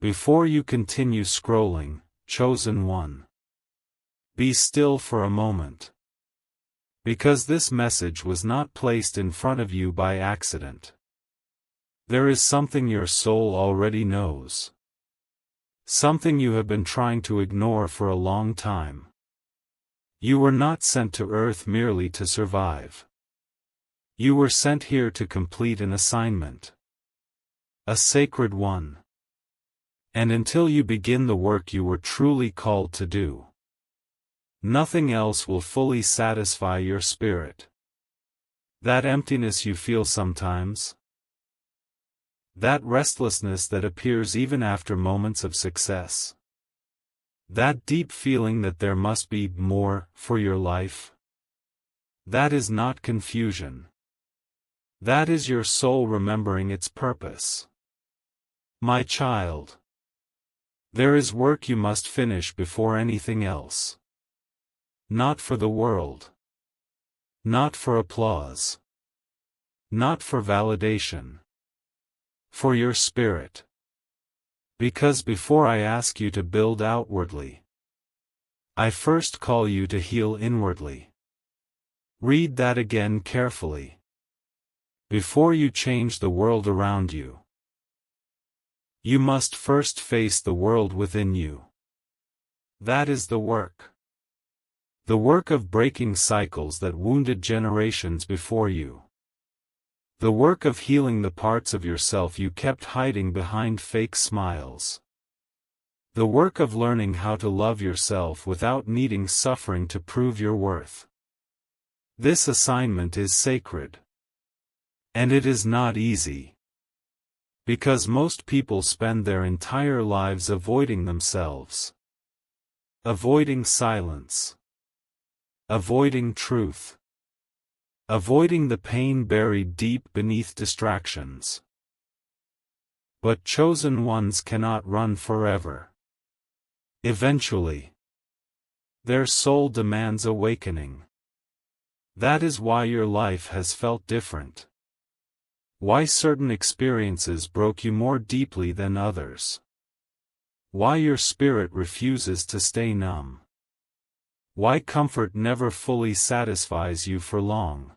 Before you continue scrolling, chosen one, be still for a moment. Because this message was not placed in front of you by accident. There is something your soul already knows. Something you have been trying to ignore for a long time. You were not sent to Earth merely to survive. You were sent here to complete an assignment. A sacred one. And until you begin the work you were truly called to do, nothing else will fully satisfy your spirit. That emptiness you feel sometimes, that restlessness that appears even after moments of success, that deep feeling that there must be more for your life, that is not confusion. That is your soul remembering its purpose. My child, there is work you must finish before anything else. Not for the world. Not for applause. Not for validation. For your spirit. Because before I ask you to build outwardly, I first call you to heal inwardly. Read that again carefully. Before you change the world around you, you must first face the world within you. That is the work. The work of breaking cycles that wounded generations before you. The work of healing the parts of yourself you kept hiding behind fake smiles. The work of learning how to love yourself without needing suffering to prove your worth. This assignment is sacred. And it is not easy. Because most people spend their entire lives avoiding themselves. Avoiding silence. Avoiding truth. Avoiding the pain buried deep beneath distractions. But chosen ones cannot run forever. Eventually, their soul demands awakening. That is why your life has felt different. Why certain experiences broke you more deeply than others. Why your spirit refuses to stay numb. Why comfort never fully satisfies you for long.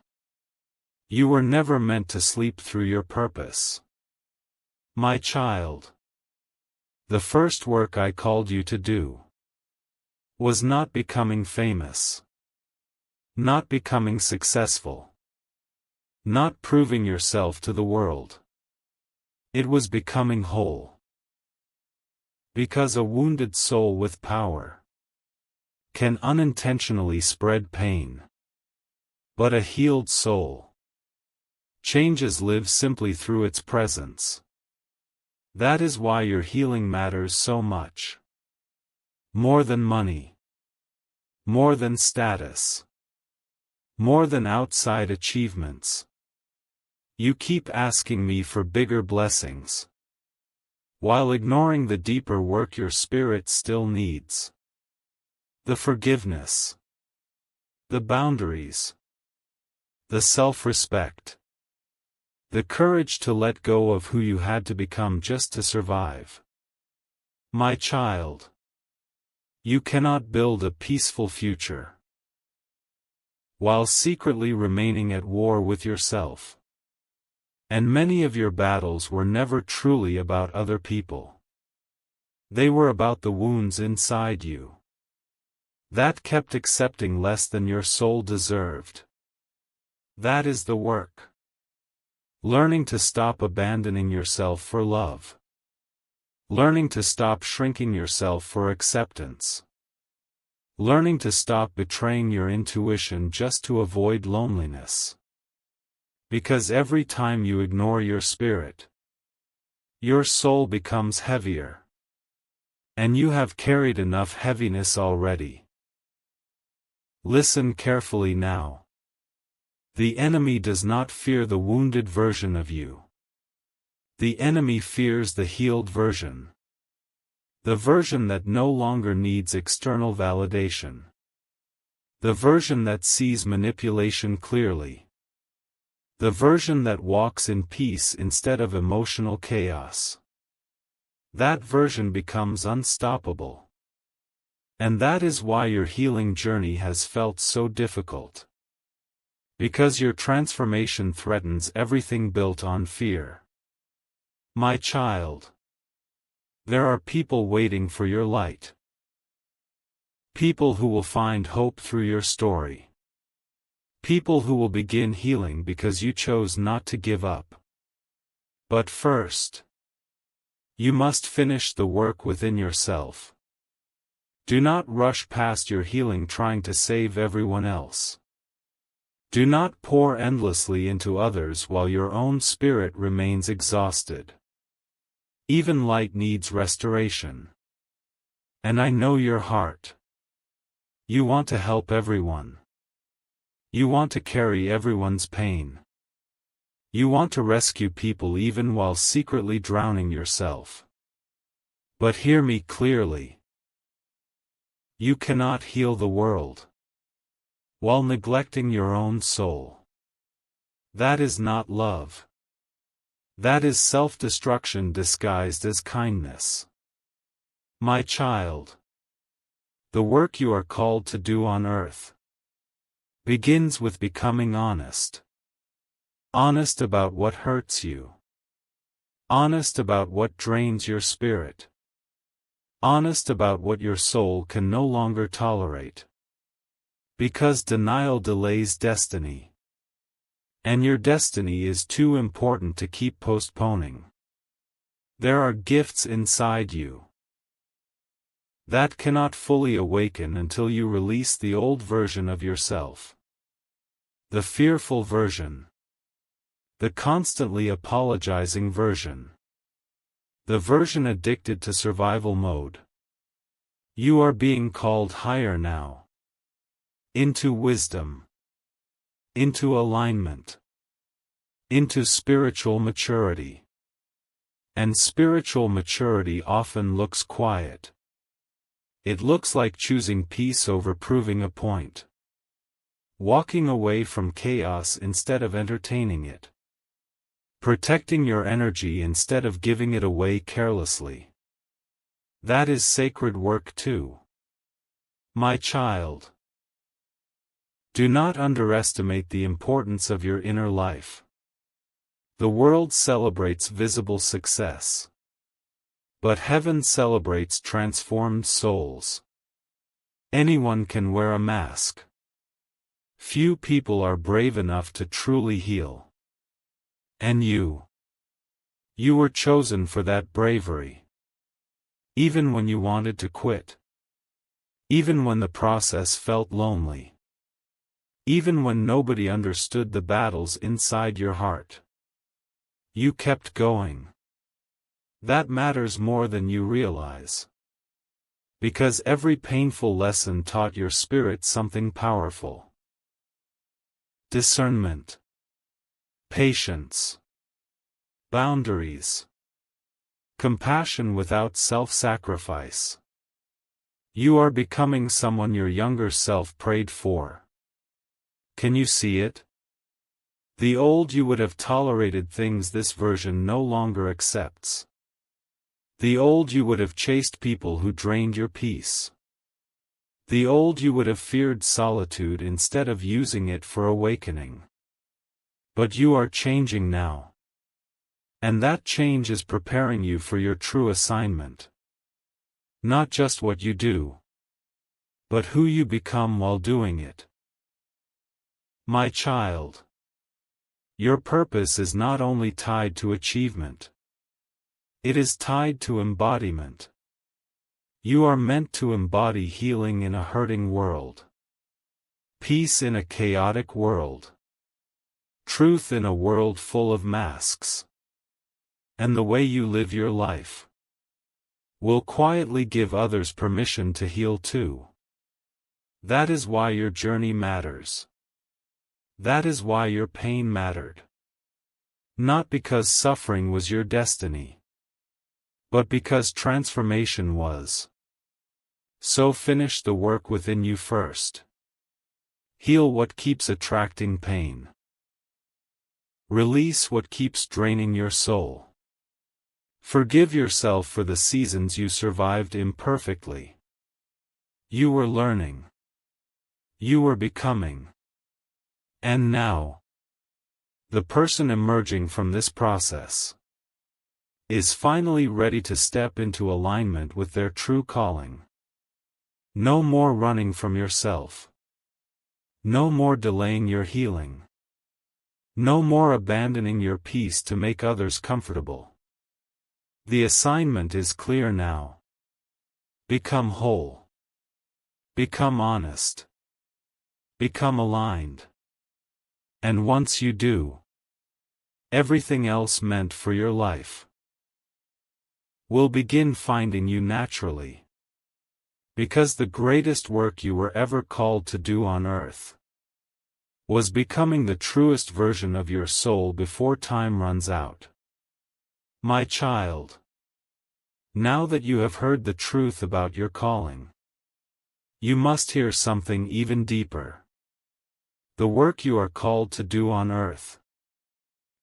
You were never meant to sleep through your purpose. My child. The first work I called you to do was not becoming famous. Not becoming successful. Not proving yourself to the world. It was becoming whole. Because a wounded soul with power can unintentionally spread pain. But a healed soul changes live simply through its presence. That is why your healing matters so much. More than money. More than status. More than outside achievements. You keep asking me for bigger blessings, while ignoring the deeper work your spirit still needs. The forgiveness. The boundaries. The self-respect. The courage to let go of who you had to become just to survive. My child. You cannot build a peaceful future while secretly remaining at war with yourself. And many of your battles were never truly about other people. They were about the wounds inside you that kept accepting less than your soul deserved. That is the work. Learning to stop abandoning yourself for love. Learning to stop shrinking yourself for acceptance. Learning to stop betraying your intuition just to avoid loneliness. Because every time you ignore your spirit, your soul becomes heavier. And you have carried enough heaviness already. Listen carefully now. The enemy does not fear the wounded version of you. The enemy fears the healed version. The version that no longer needs external validation. The version that sees manipulation clearly. The version that walks in peace instead of emotional chaos. that version becomes unstoppable. And that is why your healing journey has felt so difficult. Because your transformation threatens everything built on fear. My child, there are people waiting for your light. People who will find hope through your story. People who will begin healing because you chose not to give up. But first, you must finish the work within yourself. Do not rush past your healing trying to save everyone else. Do not pour endlessly into others while your own spirit remains exhausted. Even light needs restoration. And I know your heart. You want to help everyone. You want to carry everyone's pain. You want to rescue people even while secretly drowning yourself. But hear me clearly. You cannot heal the world while neglecting your own soul. That is not love. That is self-destruction disguised as kindness. My child, the work you are called to do on earth begins with becoming honest. Honest about what hurts you. Honest about what drains your spirit. Honest about what your soul can no longer tolerate. Because denial delays destiny. And your destiny is too important to keep postponing. There are gifts inside you that cannot fully awaken until you release the old version of yourself. The fearful version. The constantly apologizing version. The version addicted to survival mode. You are being called higher now. Into wisdom. Into alignment. Into spiritual maturity. And spiritual maturity often looks quiet. It looks like choosing peace over proving a point. Walking away from chaos instead of entertaining it. Protecting your energy instead of giving it away carelessly. That is sacred work too. My child. Do not underestimate the importance of your inner life. The world celebrates visible success. But heaven celebrates transformed souls. Anyone can wear a mask. Few people are brave enough to truly heal. And you were chosen for that bravery. Even when you wanted to quit. Even when the process felt lonely. Even when nobody understood the battles inside your heart. You kept going. That matters more than you realize. Because every painful lesson taught your spirit something powerful. Discernment. Patience. Boundaries. Compassion without self-sacrifice. You are becoming someone your younger self prayed for. Can you see it? The old you would have tolerated things this version no longer accepts. The old you would have chased people who drained your peace. The old you would have feared solitude instead of using it for awakening. But you are changing now. And that change is preparing you for your true assignment. Not just what you do, but who you become while doing it. My child. Your purpose is not only tied to achievement. It is tied to embodiment. You are meant to embody healing in a hurting world. Peace in a chaotic world. Truth in a world full of masks. And the way you live your life will quietly give others permission to heal too. That is why your journey matters. That is why your pain mattered. Not because suffering was your destiny, but because transformation was. So finish the work within you first. Heal what keeps attracting pain. Release what keeps draining your soul. Forgive yourself for the seasons you survived imperfectly. You were learning. You were becoming. And now, the person emerging from this process is finally ready to step into alignment with their true calling. No more running from yourself. No more delaying your healing. No more abandoning your peace to make others comfortable. The assignment is clear now. Become whole. Become honest. Become aligned. And once you do, everything else meant for your life will begin finding you naturally. Because the greatest work you were ever called to do on earth was becoming the truest version of your soul before time runs out. My child, now that you have heard the truth about your calling, you must hear something even deeper. The work you are called to do on earth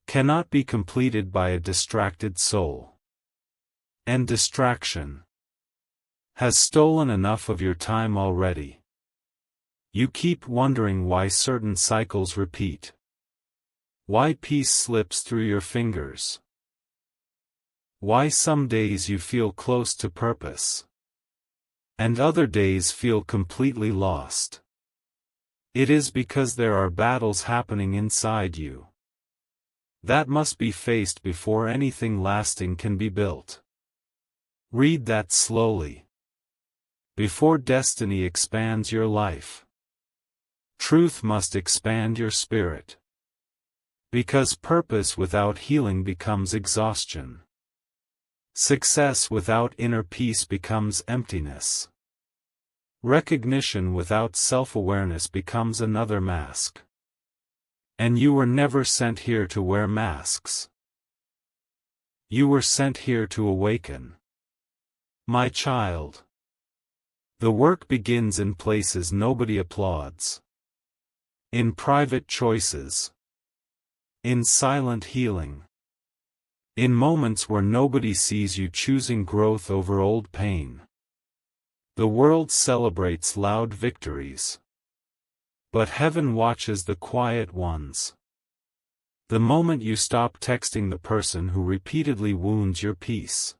cannot be completed by a distracted soul. And distraction has stolen enough of your time already. You keep wondering why certain cycles repeat. Why peace slips through your fingers. Why some days you feel close to purpose, and other days feel completely lost. It is because there are battles happening inside you that must be faced before anything lasting can be built. Read that slowly. Before destiny expands your life, truth must expand your spirit. Because purpose without healing becomes exhaustion. Success without inner peace becomes emptiness. Recognition without self-awareness becomes another mask. And you were never sent here to wear masks. You were sent here to awaken. My child. The work begins in places nobody applauds. In private choices. In silent healing. In moments where nobody sees you choosing growth over old pain. The world celebrates loud victories. But heaven watches the quiet ones. The moment you stop texting the person who repeatedly wounds your peace.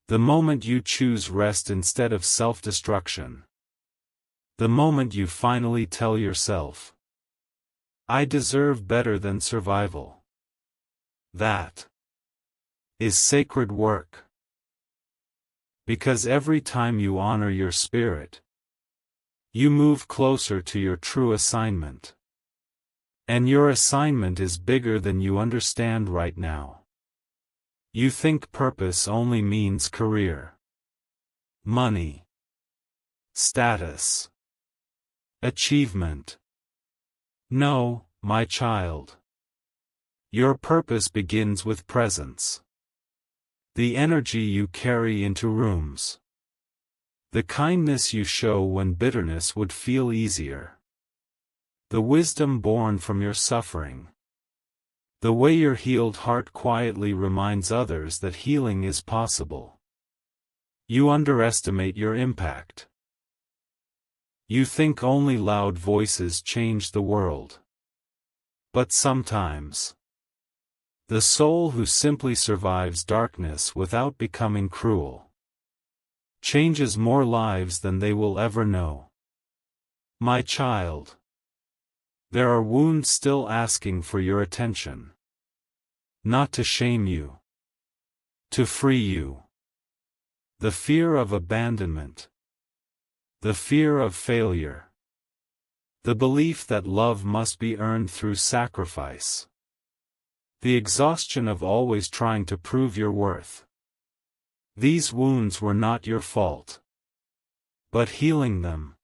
The moment you choose rest instead of self-destruction. The moment you finally tell yourself, I deserve better than survival. That is sacred work. Because every time you honor your spirit, you move closer to your true assignment. And your assignment is bigger than you understand right now. You think purpose only means career, money, status, achievement. No, my child. Your purpose begins with presence. The energy you carry into rooms. The kindness you show when bitterness would feel easier. The wisdom born from your suffering. The way your healed heart quietly reminds others that healing is possible. You underestimate your impact. You think only loud voices change the world. But sometimes, the soul who simply survives darkness without becoming cruel changes more lives than they will ever know. My child. There are wounds still asking for your attention. Not to shame you. To free you. The fear of abandonment. The fear of failure. The belief that love must be earned through sacrifice. The exhaustion of always trying to prove your worth. These wounds were not your fault. But healing them,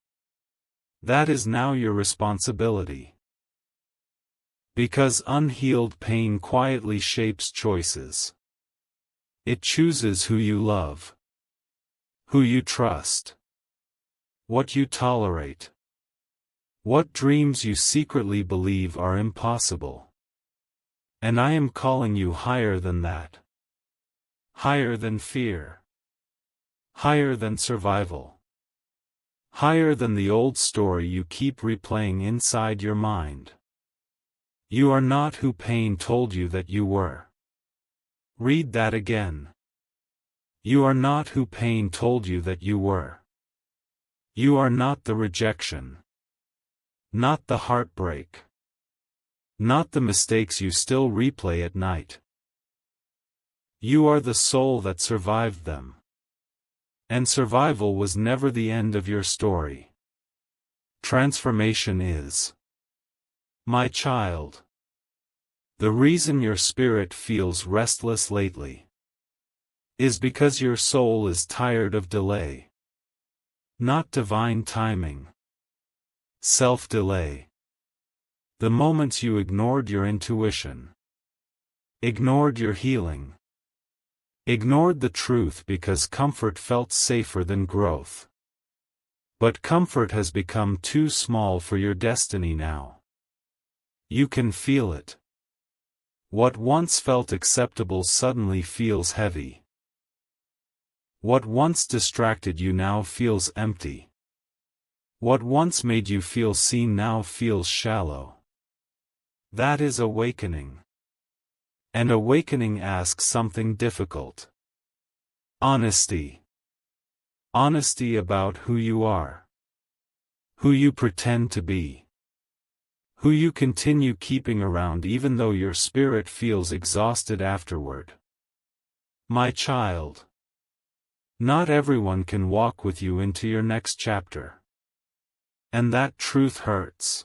that is now your responsibility. Because unhealed pain quietly shapes choices. It chooses who you love, who you trust, what you tolerate, what dreams you secretly believe are impossible. And I am calling you higher than that. Higher than fear. Higher than survival. Higher than the old story you keep replaying inside your mind. You are not who pain told you that you were. Read that again. You are not who pain told you that you were. You are not the rejection. Not the heartbreak. Not the mistakes you still replay at night. You are the soul that survived them. And survival was never the end of your story. Transformation is. My child. The reason your spirit feels restless lately is because your soul is tired of delay. Not divine timing. Self-delay. The moments you ignored your intuition. Ignored your healing. Ignored the truth because comfort felt safer than growth. But comfort has become too small for your destiny now. You can feel it. What once felt acceptable suddenly feels heavy. What once distracted you now feels empty. What once made you feel seen now feels shallow. That is awakening. And awakening asks something difficult. Honesty. Honesty about who you are. Who you pretend to be. Who you continue keeping around even though your spirit feels exhausted afterward. My child. Not everyone can walk with you into your next chapter. And that truth hurts.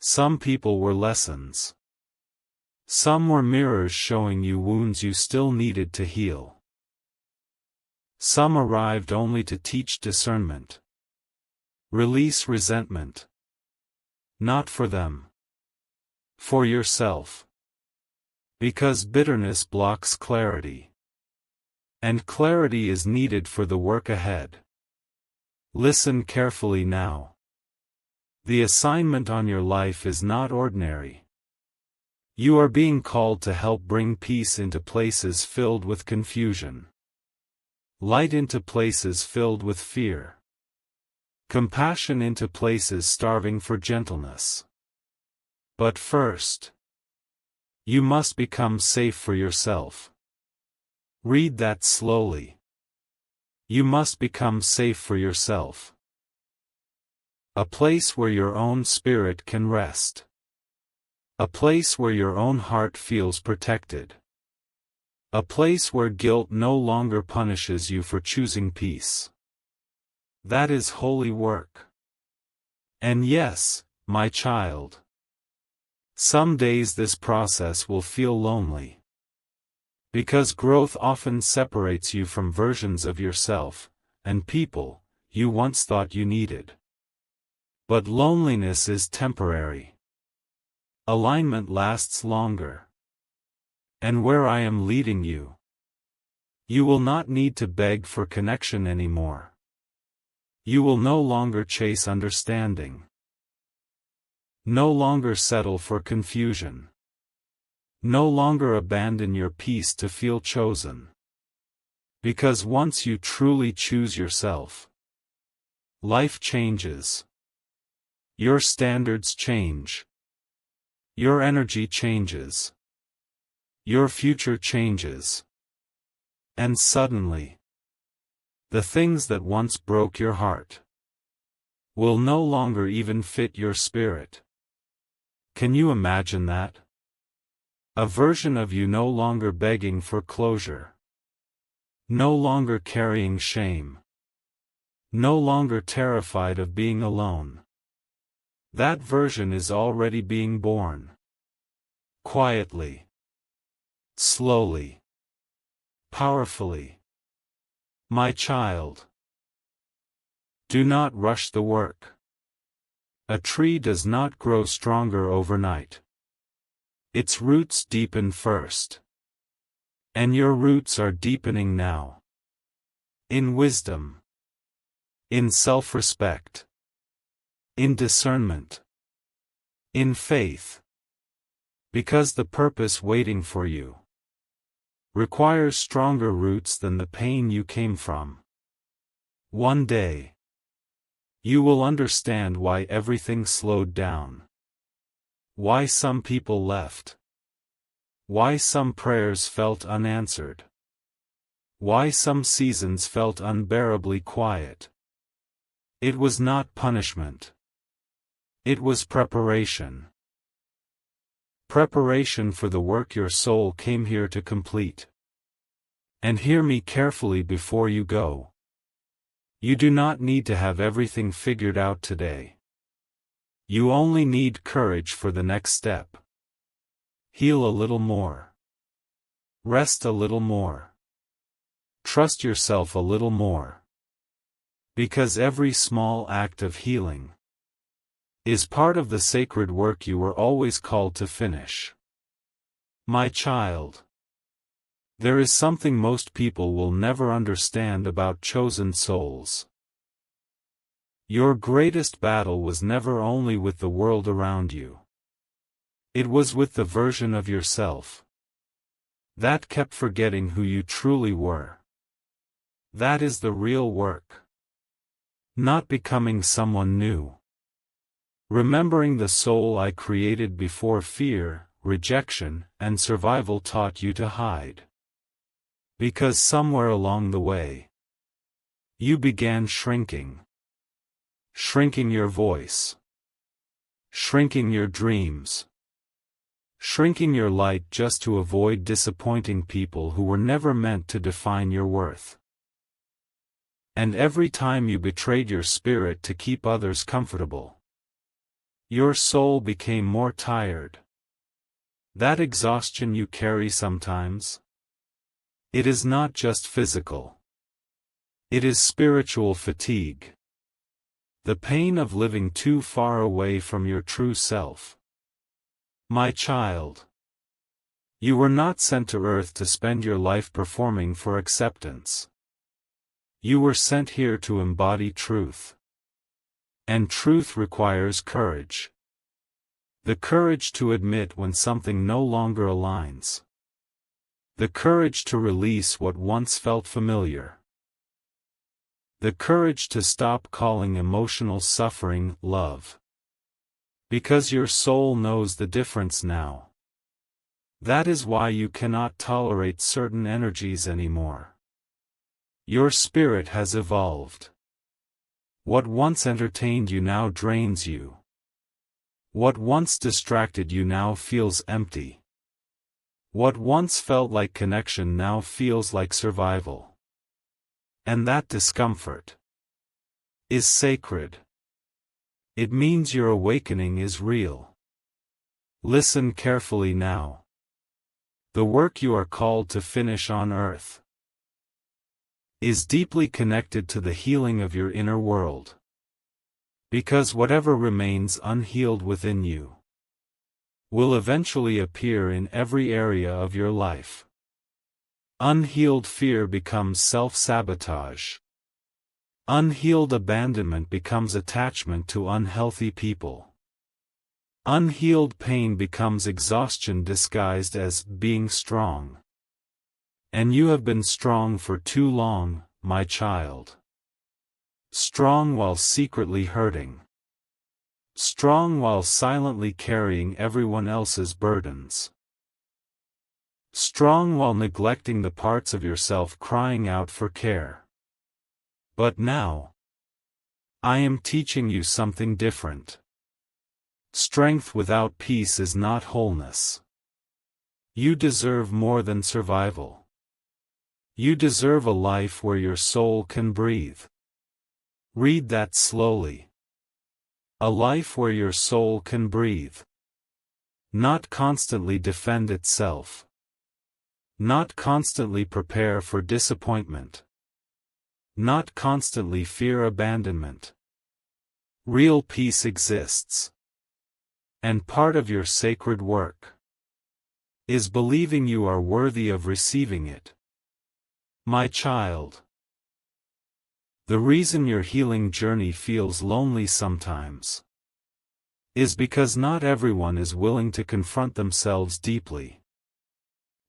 Some people were lessons. Some were mirrors showing you wounds you still needed to heal. Some arrived only to teach discernment. Release resentment. Not for them. For yourself. Because bitterness blocks clarity. And clarity is needed for the work ahead. Listen carefully now. The assignment on your life is not ordinary. You are being called to help bring peace into places filled with confusion. Light into places filled with fear. Compassion into places starving for gentleness. But first, you must become safe for yourself. Read that slowly. You must become safe for yourself. A place where your own spirit can rest. A place where your own heart feels protected. A place where guilt no longer punishes you for choosing peace. That is holy work. And yes, my child. Some days this process will feel lonely. Because growth often separates you from versions of yourself, and people, you once thought you needed. But loneliness is temporary. Alignment lasts longer. And where I am leading you, you will not need to beg for connection anymore. You will no longer chase understanding. No longer settle for confusion. No longer abandon your peace to feel chosen. Because once you truly choose yourself, life changes. Your standards change. Your energy changes. Your future changes. And suddenly, the things that once broke your heart will no longer even fit your spirit. Can you imagine that? A version of you no longer begging for closure. No longer carrying shame. No longer terrified of being alone. That version is already being born. Quietly. Slowly. Powerfully. My child. Do not rush the work. A tree does not grow stronger overnight. Its roots deepen first. And your roots are deepening now. In wisdom. In self-respect. In discernment. In faith. Because the purpose waiting for you requires stronger roots than the pain you came from. One day, you will understand why everything slowed down. Why some people left. Why some prayers felt unanswered. Why some seasons felt unbearably quiet. It was not punishment. It was preparation. Preparation for the work your soul came here to complete. And hear me carefully before you go. You do not need to have everything figured out today. You only need courage for the next step. Heal a little more. Rest a little more. Trust yourself a little more. Because every small act of healing is part of the sacred work you were always called to finish. My child, there is something most people will never understand about chosen souls. Your greatest battle was never only with the world around you. It was with the version of yourself that kept forgetting who you truly were. That is the real work. Not becoming someone new. Remembering the soul I created before fear, rejection, and survival taught you to hide. Because somewhere along the way, you began shrinking. Shrinking your voice. Shrinking your dreams. Shrinking your light just to avoid disappointing people who were never meant to define your worth. And every time you betrayed your spirit to keep others comfortable, your soul became more tired. That exhaustion you carry sometimes, it is not just physical. It is spiritual fatigue. The pain of living too far away from your true self. My child, you were not sent to earth to spend your life performing for acceptance. You were sent here to embody truth. And truth requires courage. The courage to admit when something no longer aligns. The courage to release what once felt familiar. The courage to stop calling emotional suffering love. Because your soul knows the difference now. That is why you cannot tolerate certain energies anymore. Your spirit has evolved. What once entertained you now drains you. What once distracted you now feels empty. What once felt like connection now feels like survival. And that discomfort is sacred. It means your awakening is real. Listen carefully now. The work you are called to finish on earth is deeply connected to the healing of your inner world. Because whatever remains unhealed within you will eventually appear in every area of your life. Unhealed fear becomes self-sabotage. Unhealed abandonment becomes attachment to unhealthy people. Unhealed pain becomes exhaustion disguised as being strong. And you have been strong for too long, my child. Strong while secretly hurting. Strong while silently carrying everyone else's burdens. Strong while neglecting the parts of yourself crying out for care. But now, I am teaching you something different. Strength without peace is not wholeness. You deserve more than survival. You deserve a life where your soul can breathe. Read that slowly. A life where your soul can breathe. Not constantly defend itself. Not constantly prepare for disappointment. Not constantly fear abandonment. Real peace exists. And part of your sacred work is believing you are worthy of receiving it. My child, the reason your healing journey feels lonely sometimes is because not everyone is willing to confront themselves deeply.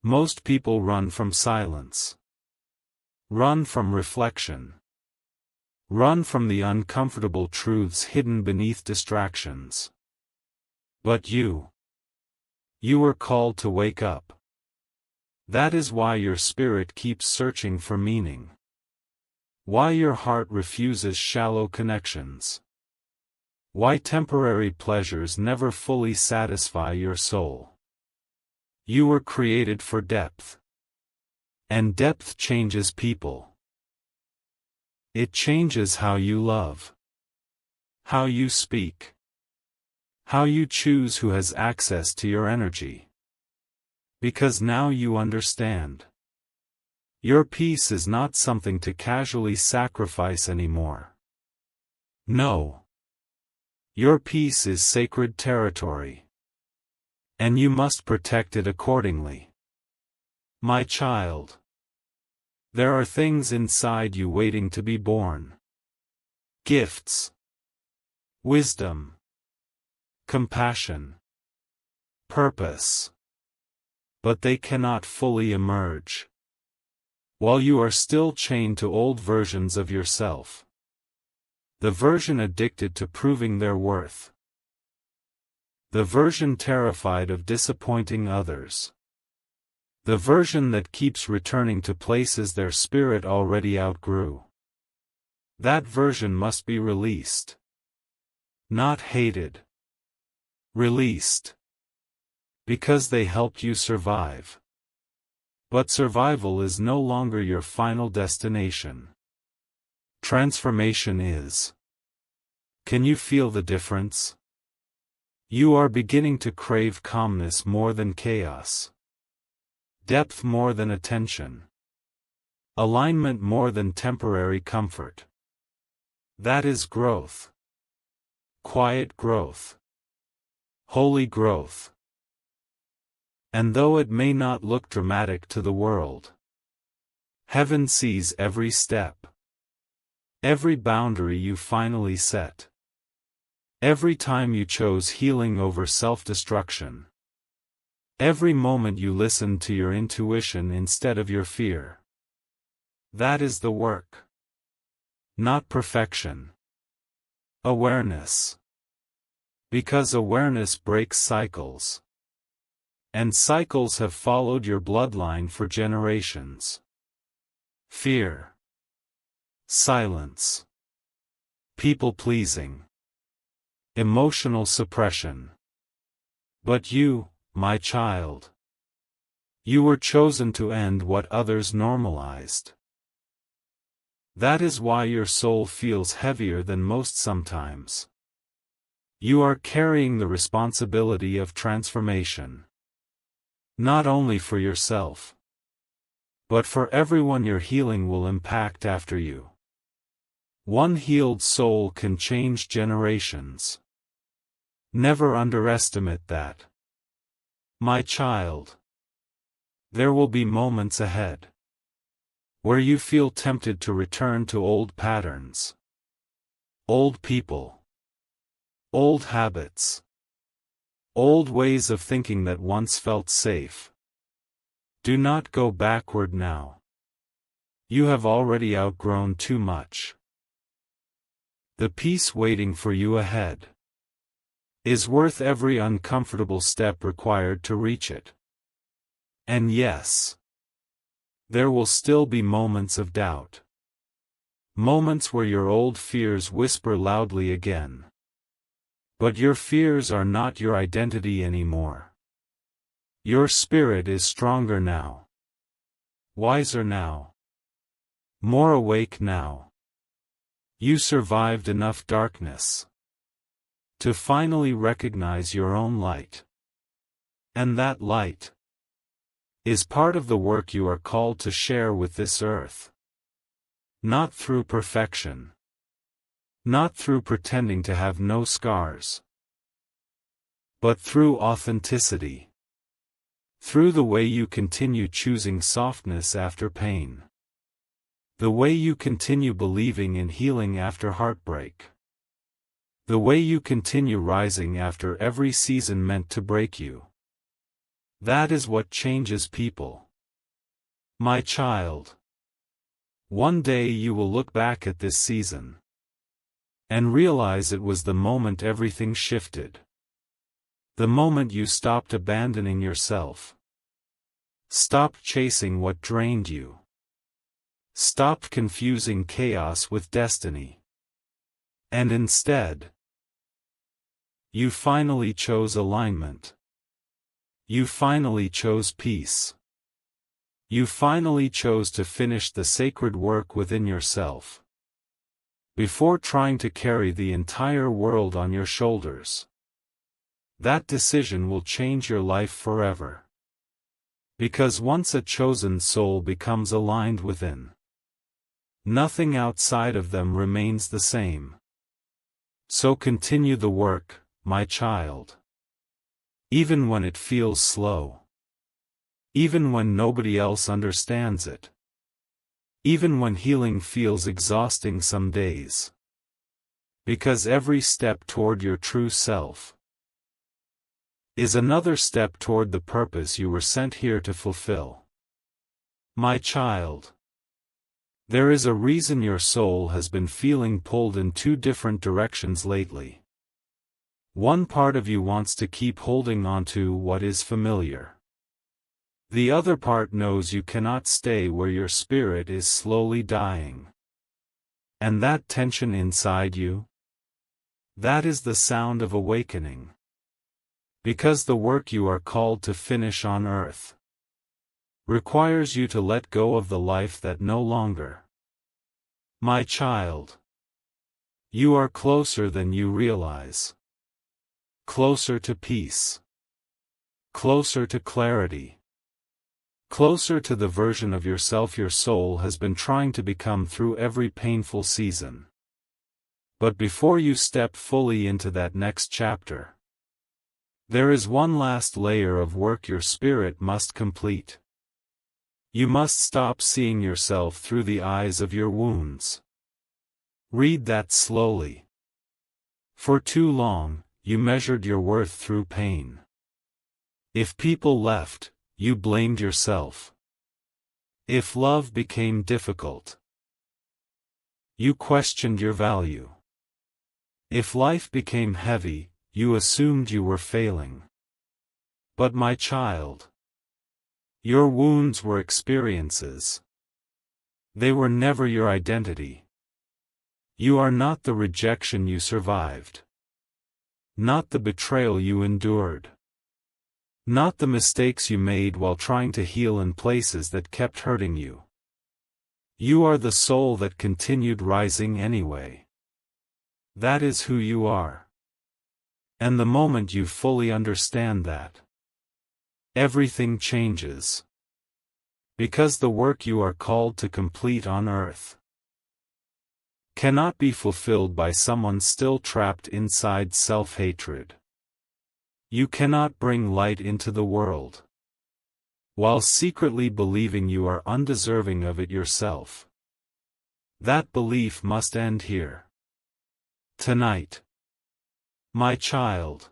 Most people run from silence. Run from reflection. Run from the uncomfortable truths hidden beneath distractions. But you were called to wake up. That is why your spirit keeps searching for meaning. Why your heart refuses shallow connections. Why temporary pleasures never fully satisfy your soul. You were created for depth. And depth changes people. It changes how you love. How you speak. How you choose who has access to your energy. Because now you understand. Your peace is not something to casually sacrifice anymore. No. Your peace is sacred territory. And you must protect it accordingly. My child. There are things inside you waiting to be born. Gifts. Wisdom. Compassion. Purpose. But they cannot fully emerge while you are still chained to old versions of yourself. The version addicted to proving their worth. The version terrified of disappointing others. The version that keeps returning to places their spirit already outgrew. That version must be released. Not hated. Released. Because they helped you survive. But survival is no longer your final destination. Transformation is. Can you feel the difference? You are beginning to crave calmness more than chaos. Depth more than attention. Alignment more than temporary comfort. That is growth. Quiet growth. Holy growth. And though it may not look dramatic to the world, heaven sees every step. Every boundary you finally set. Every time you chose healing over self-destruction. Every moment you listened to your intuition instead of your fear. That is the work. Not perfection. Awareness. Because awareness breaks cycles. And cycles have followed your bloodline for generations. Fear. Silence. People-pleasing. Emotional suppression. But you, my child. You were chosen to end what others normalized. That is why your soul feels heavier than most sometimes. You are carrying the responsibility of transformation. Not only for yourself, but for everyone your healing will impact after you. One healed soul can change generations. Never underestimate that. My child. There will be moments ahead where you feel tempted to return to old patterns. Old people. Old habits. Old ways of thinking that once felt safe. Do not go backward now. You have already outgrown too much. The peace waiting for you ahead is worth every uncomfortable step required to reach it. And yes, there will still be moments of doubt. Moments where your old fears whisper loudly again. But your fears are not your identity anymore. Your spirit is stronger now. Wiser now. More awake now. You survived enough darkness to finally recognize your own light. And that light is part of the work you are called to share with this earth. Not through perfection. Not through pretending to have no scars. But through authenticity. Through the way you continue choosing softness after pain. The way you continue believing in healing after heartbreak. The way you continue rising after every season meant to break you. That is what changes people. My child. One day you will look back at this season and realize it was the moment everything shifted. The moment you stopped abandoning yourself. Stopped chasing what drained you. Stopped confusing chaos with destiny. And instead, you finally chose alignment. You finally chose peace. You finally chose to finish the sacred work within yourself. Before trying to carry the entire world on your shoulders. That decision will change your life forever. Because once a chosen soul becomes aligned within, nothing outside of them remains the same. So continue the work, my child. Even when it feels slow. Even when nobody else understands it. Even when healing feels exhausting some days. Because every step toward your true self is another step toward the purpose you were sent here to fulfill. My child. There is a reason your soul has been feeling pulled in two different directions lately. One part of you wants to keep holding on to what is familiar. The other part knows you cannot stay where your spirit is slowly dying. And that tension inside you? That is the sound of awakening. Because the work you are called to finish on earth requires you to let go of the life that no longer. My child. You are closer than you realize. Closer to peace. Closer to clarity. Closer to the version of yourself your soul has been trying to become through every painful season. But before you step fully into that next chapter, there is one last layer of work your spirit must complete. You must stop seeing yourself through the eyes of your wounds. Read that slowly. For too long, you measured your worth through pain. If people left, you blamed yourself. If love became difficult, you questioned your value. If life became heavy, you assumed you were failing. But my child, your wounds were experiences. They were never your identity. You are not the rejection you survived. Not the betrayal you endured. Not the mistakes you made while trying to heal in places that kept hurting you. You are the soul that continued rising anyway. That is who you are. And the moment you fully understand that, everything changes. Because the work you are called to complete on earth cannot be fulfilled by someone still trapped inside self-hatred. You cannot bring light into the world while secretly believing you are undeserving of it yourself. That belief must end here. Tonight. My child.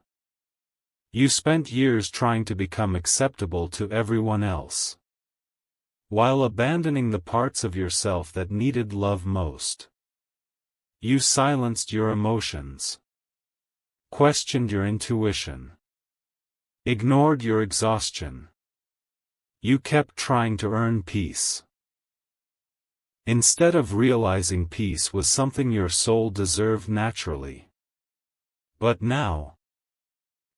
You spent years trying to become acceptable to everyone else, while abandoning the parts of yourself that needed love most. You silenced your emotions, questioned your intuition, ignored your exhaustion. You kept trying to earn peace, instead of realizing peace was something your soul deserved naturally. But now,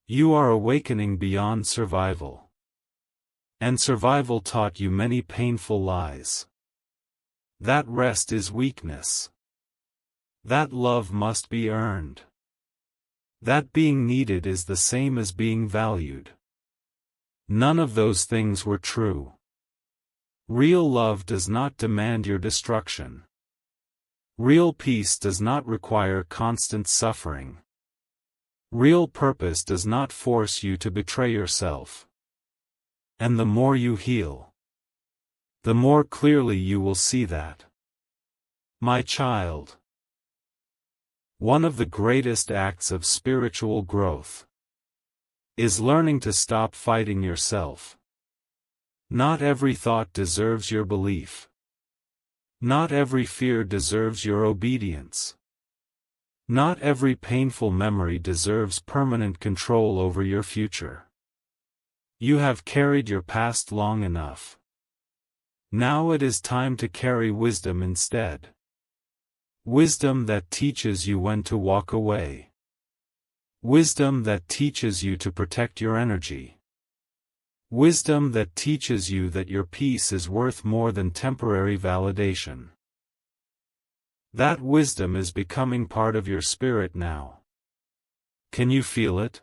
you are awakening beyond survival. And survival taught you many painful lies. That rest is weakness. That love must be earned. That being needed is the same as being valued. None of those things were true. Real love does not demand your destruction. Real peace does not require constant suffering. Real purpose does not force you to betray yourself. And the more you heal, the more clearly you will see that. My child. One of the greatest acts of spiritual growth is learning to stop fighting yourself. Not every thought deserves your belief. Not every fear deserves your obedience. Not every painful memory deserves permanent control over your future. You have carried your past long enough. Now it is time to carry wisdom instead. Wisdom that teaches you when to walk away. Wisdom that teaches you to protect your energy. Wisdom that teaches you that your peace is worth more than temporary validation. That wisdom is becoming part of your spirit now. Can you feel it?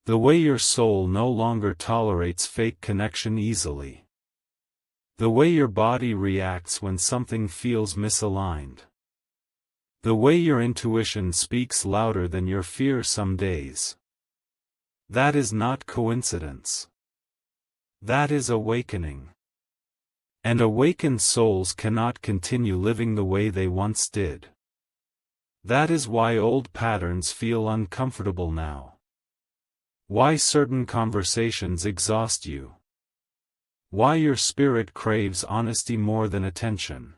The way your soul no longer tolerates fake connection easily. The way your body reacts when something feels misaligned. The way your intuition speaks louder than your fear some days. That is not coincidence. That is awakening. And awakened souls cannot continue living the way they once did. That is why old patterns feel uncomfortable now. Why certain conversations exhaust you. Why your spirit craves honesty more than attention.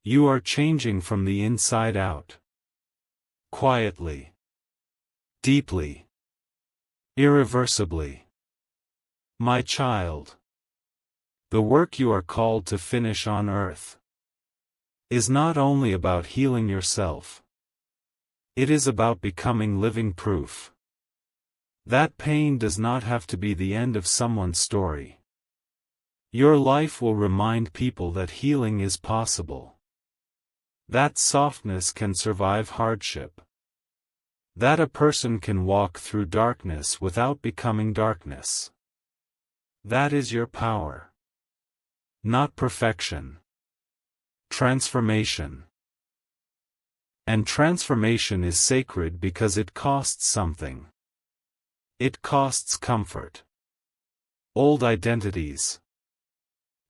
You are changing from the inside out. Quietly. Deeply. Irreversibly. My child. The work you are called to finish on earth is not only about healing yourself. It is about becoming living proof. That pain does not have to be the end of someone's story. Your life will remind people that healing is possible. That softness can survive hardship. That a person can walk through darkness without becoming darkness. That is your power. Not perfection. Transformation. And transformation is sacred because it costs something. It costs comfort. Old identities.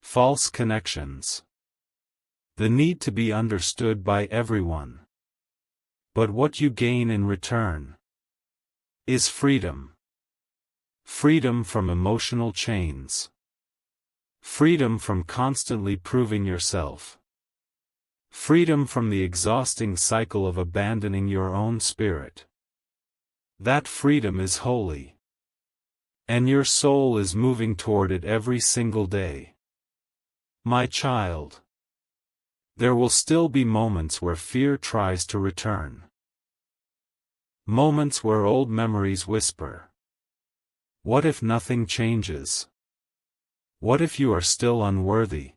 False connections. The need to be understood by everyone. But what you gain in return is freedom. Freedom from emotional chains. Freedom from constantly proving yourself. Freedom from the exhausting cycle of abandoning your own spirit. That freedom is holy. And your soul is moving toward it every single day. My child. There will still be moments where fear tries to return. Moments where old memories whisper. What if nothing changes? What if you are still unworthy?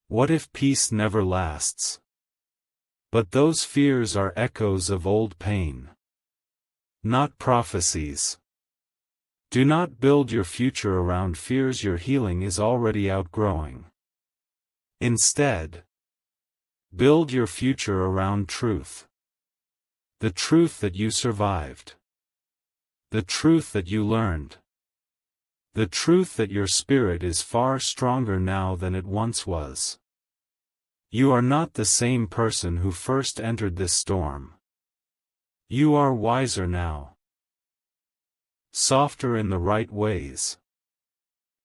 What if peace never lasts? But those fears are echoes of old pain. Not prophecies. Do not build your future around fears your healing is already outgrowing. Instead, build your future around truth. The truth that you survived. The truth that you learned. The truth that your spirit is far stronger now than it once was. You are not the same person who first entered this storm. You are wiser now. Softer in the right ways.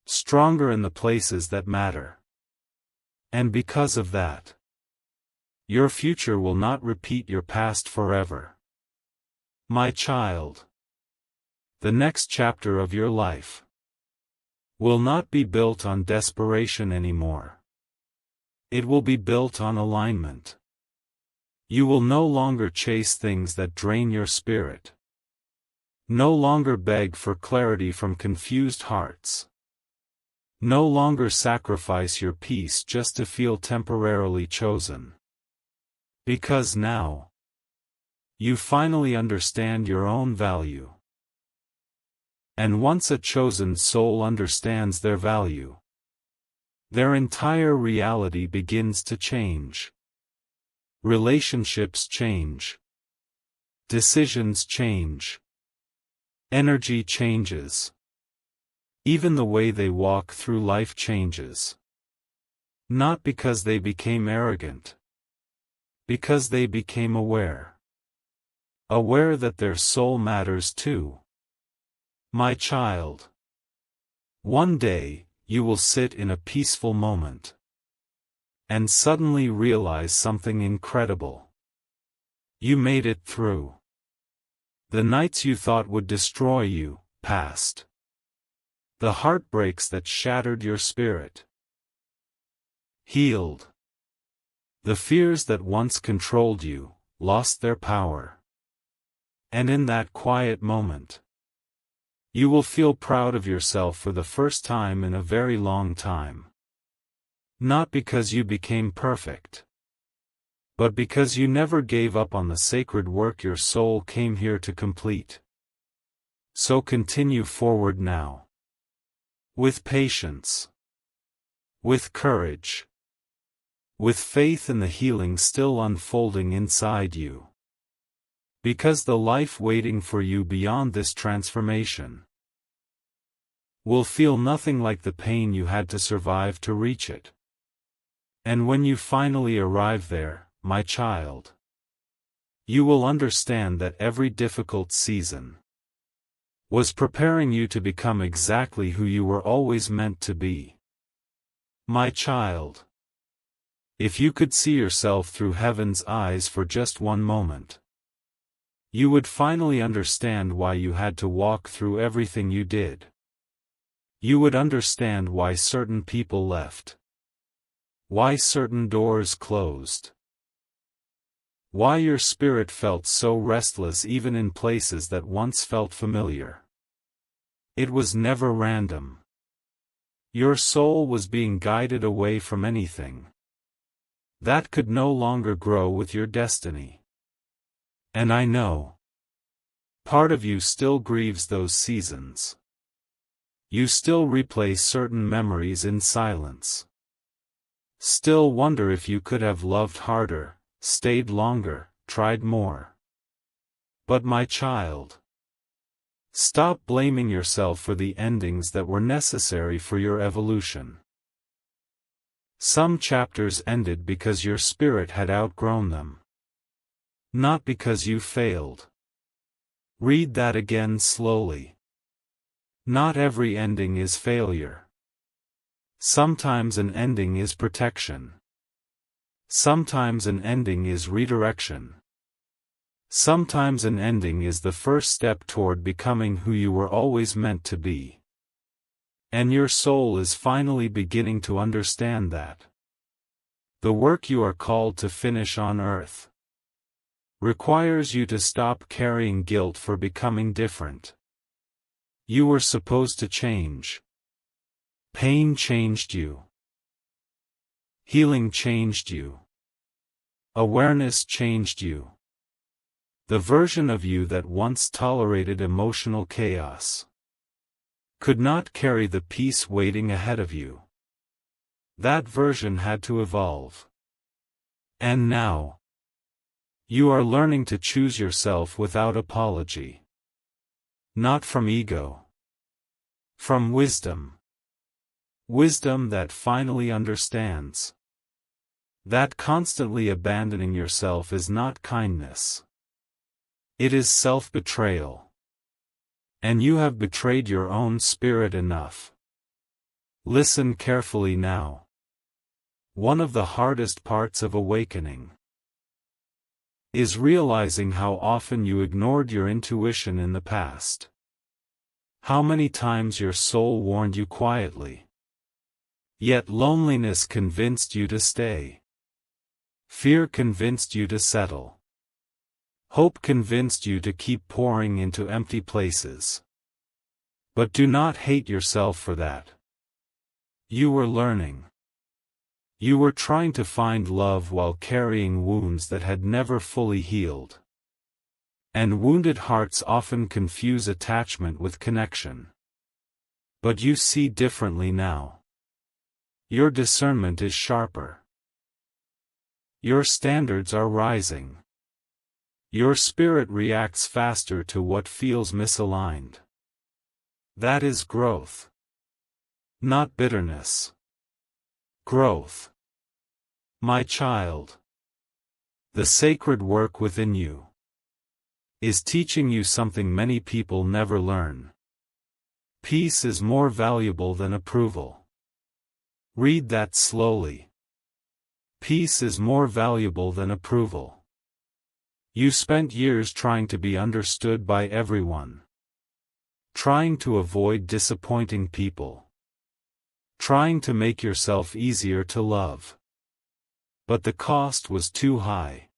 Stronger in the places that matter. And because of that, your future will not repeat your past forever. My child. The next chapter of your life will not be built on desperation anymore. It will be built on alignment. You will no longer chase things that drain your spirit. No longer beg for clarity from confused hearts. No longer sacrifice your peace just to feel temporarily chosen. Because now, you finally understand your own value. And once a chosen soul understands their value, their entire reality begins to change. Relationships change. Decisions change. Energy changes. Even the way they walk through life changes. Not because they became arrogant. Because they became aware. aware that their soul matters too. My child. One day, you will sit in a peaceful moment and suddenly realize something incredible. You made it through. The nights you thought would destroy you, passed. The heartbreaks that shattered your spirit, healed. The fears that once controlled you, lost their power. And in that quiet moment, you will feel proud of yourself for the first time in a very long time. Not because you became perfect, but because you never gave up on the sacred work your soul came here to complete. So continue forward now. With patience. With courage. With faith in the healing still unfolding inside you. Because the life waiting for you beyond this transformation will feel nothing like the pain you had to survive to reach it. And when you finally arrive there, my child, you will understand that every difficult season was preparing you to become exactly who you were always meant to be. My child, if you could see yourself through heaven's eyes for just one moment, you would finally understand why you had to walk through everything you did. You would understand why certain people left. Why certain doors closed. Why your spirit felt so restless even in places that once felt familiar. It was never random. Your soul was being guided away from anything that could no longer grow with your destiny. And I know, part of you still grieves those seasons. You still replay certain memories in silence. Still wonder if you could have loved harder, stayed longer, tried more. But my child, stop blaming yourself for the endings that were necessary for your evolution. Some chapters ended because your spirit had outgrown them. Not because you failed. Read that again slowly. Not every ending is failure. Sometimes an ending is protection. Sometimes an ending is redirection. Sometimes an ending is the first step toward becoming who you were always meant to be. And your soul is finally beginning to understand that. The work you are called to finish on earth requires you to stop carrying guilt for becoming different. You were supposed to change. Pain changed you. Healing changed you. Awareness changed you. The version of you that once tolerated emotional chaos could not carry the peace waiting ahead of you. That version had to evolve. And now, you are learning to choose yourself without apology. Not from ego. From wisdom. Wisdom that finally understands that constantly abandoning yourself is not kindness. It is self-betrayal. And you have betrayed your own spirit enough. Listen carefully now. One of the hardest parts of awakening is realizing how often you ignored your intuition in the past. How many times your soul warned you quietly. Yet loneliness convinced you to stay. Fear convinced you to settle. Hope convinced you to keep pouring into empty places. But do not hate yourself for that. You were learning. You were trying to find love while carrying wounds that had never fully healed. And wounded hearts often confuse attachment with connection. But you see differently now. Your discernment is sharper. Your standards are rising. Your spirit reacts faster to what feels misaligned. That is growth. Not bitterness. Growth. My child. The sacred work within you is teaching you something many people never learn. Peace is more valuable than approval. Read that slowly. Peace is more valuable than approval. You spent years trying to be understood by everyone. Trying to avoid disappointing people. Trying to make yourself easier to love. But the cost was too high.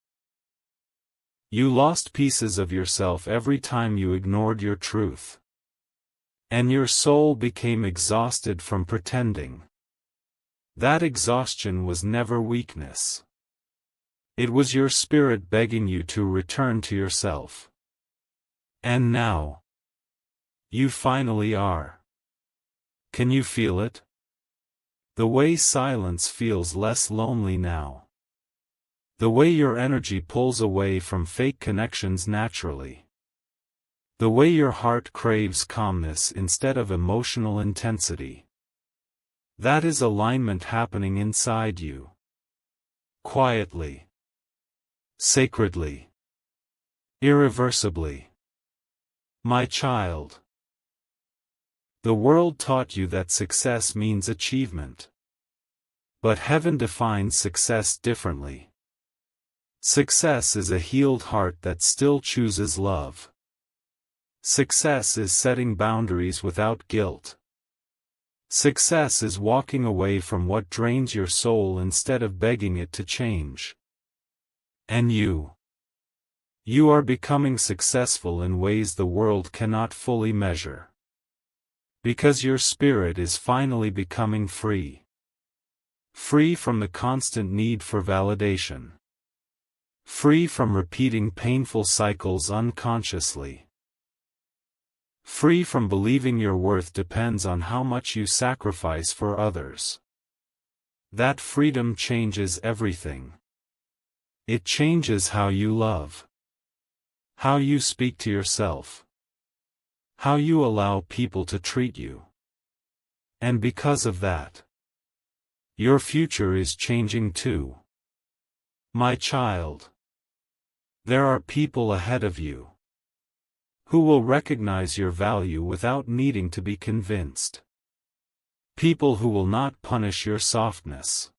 You lost pieces of yourself every time you ignored your truth. And your soul became exhausted from pretending. That exhaustion was never weakness. It was your spirit begging you to return to yourself. And now, you finally are. Can you feel it? The way silence feels less lonely now. The way your energy pulls away from fake connections naturally. The way your heart craves calmness instead of emotional intensity. That is alignment happening inside you. Quietly. Sacredly. Irreversibly. My child. The world taught you that success means achievement. But heaven defines success differently. Success is a healed heart that still chooses love. Success is setting boundaries without guilt. Success is walking away from what drains your soul instead of begging it to change. And you are becoming successful in ways the world cannot fully measure. Because your spirit is finally becoming free. Free from the constant need for validation. Free from repeating painful cycles unconsciously. Free from believing your worth depends on how much you sacrifice for others. That freedom changes everything. It changes how you love. How you speak to yourself. How you allow people to treat you. And because of that, your future is changing too. My child. There are people ahead of you who will recognize your value without needing to be convinced. People who will not punish your softness.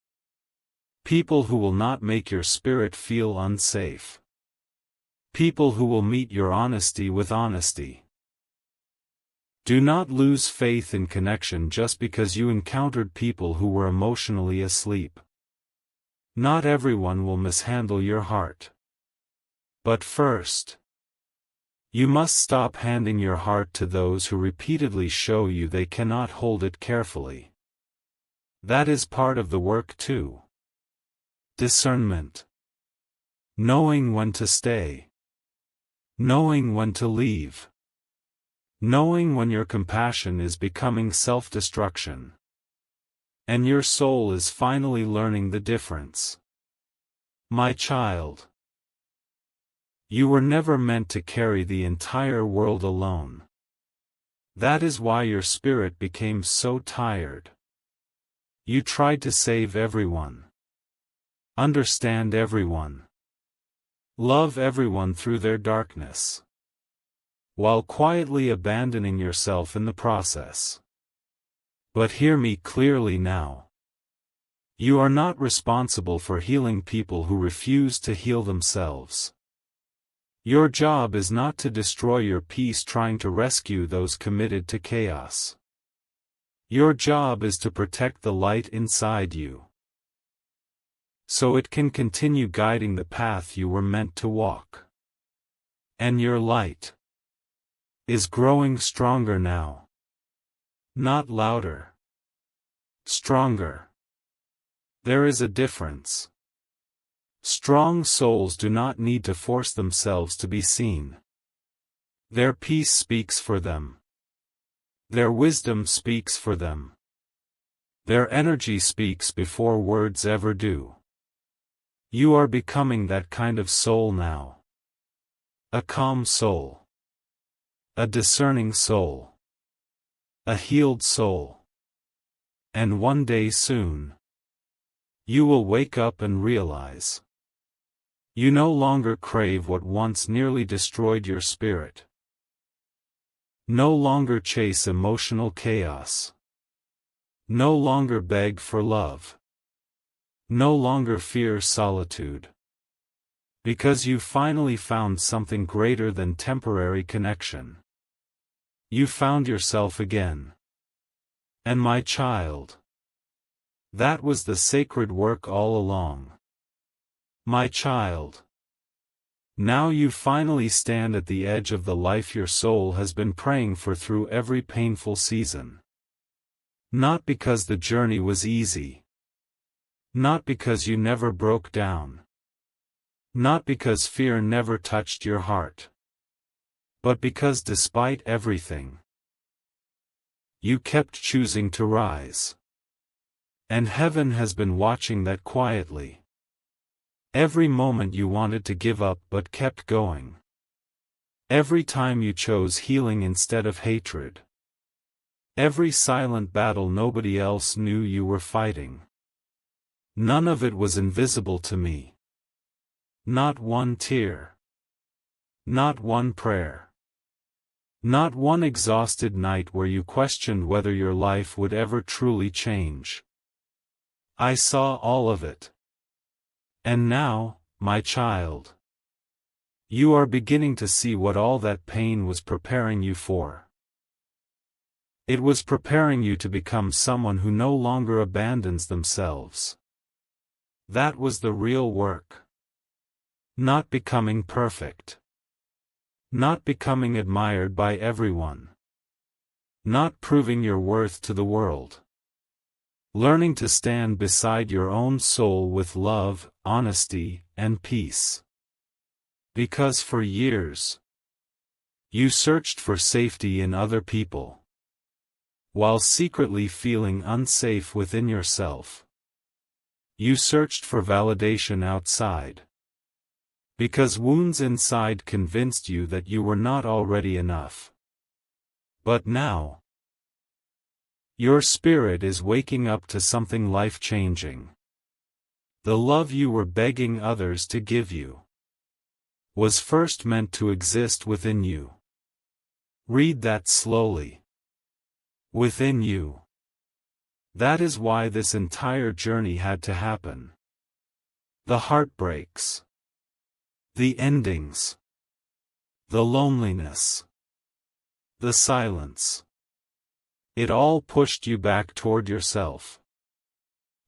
People who will not make your spirit feel unsafe. People who will meet your honesty with honesty. Do not lose faith in connection just because you encountered people who were emotionally asleep. Not everyone will mishandle your heart. But first, you must stop handing your heart to those who repeatedly show you they cannot hold it carefully. That is part of the work too. Discernment. Knowing when to stay. Knowing when to leave. Knowing when your compassion is becoming self-destruction. And your soul is finally learning the difference. My child. You were never meant to carry the entire world alone. That is why your spirit became so tired. You tried to save everyone. Understand everyone. Love everyone through their darkness. While quietly abandoning yourself in the process. But hear me clearly now. You are not responsible for healing people who refuse to heal themselves. Your job is not to destroy your peace trying to rescue those committed to chaos. Your job is to protect the light inside you, so it can continue guiding the path you were meant to walk. And your light is growing stronger now. Not louder. Stronger. There is a difference. Strong souls do not need to force themselves to be seen. Their peace speaks for them. Their wisdom speaks for them. Their energy speaks before words ever do. You are becoming that kind of soul now. A calm soul. A discerning soul. A healed soul. And one day soon, you will wake up and realize You no longer crave what once nearly destroyed your spirit. No longer chase emotional chaos. No longer beg for love. No longer fear solitude. Because you finally found something greater than temporary connection. You found yourself again. And my child, that was the sacred work all along. My child, now you finally stand at the edge of the life your soul has been praying for through every painful season. Not because the journey was easy. Not because you never broke down. Not because fear never touched your heart. But because despite everything, you kept choosing to rise. And heaven has been watching that quietly. Every moment you wanted to give up but kept going. Every time you chose healing instead of hatred. Every silent battle nobody else knew you were fighting. None of it was invisible to me. Not one tear. Not one prayer. Not one exhausted night where you questioned whether your life would ever truly change. I saw all of it. And now, my child, you are beginning to see what all that pain was preparing you for. It was preparing you to become someone who no longer abandons themselves. That was the real work. Not becoming perfect. Not becoming admired by everyone. Not proving your worth to the world. Learning to stand beside your own soul with love, honesty, and peace. Because for years, you searched for safety in other people, while secretly feeling unsafe within yourself. You searched for validation outside, because wounds inside convinced you that you were not already enough. But now, your spirit is waking up to something life-changing. The love you were begging others to give you was first meant to exist within you. Read that slowly. Within you. That is why this entire journey had to happen. The heartbreaks. The endings. The loneliness. The silence. It all pushed you back toward yourself.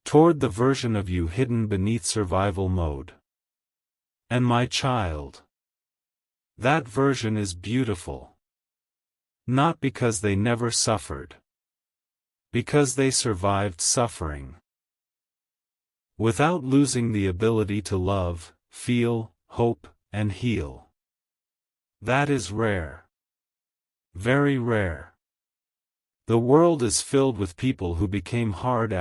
Toward the version of you hidden beneath survival mode. And my child, that version is beautiful. Not because they never suffered. Because they survived suffering. Without losing the ability to love, feel, hope, and heal. That is rare. Very rare. The world is filled with people who became hard after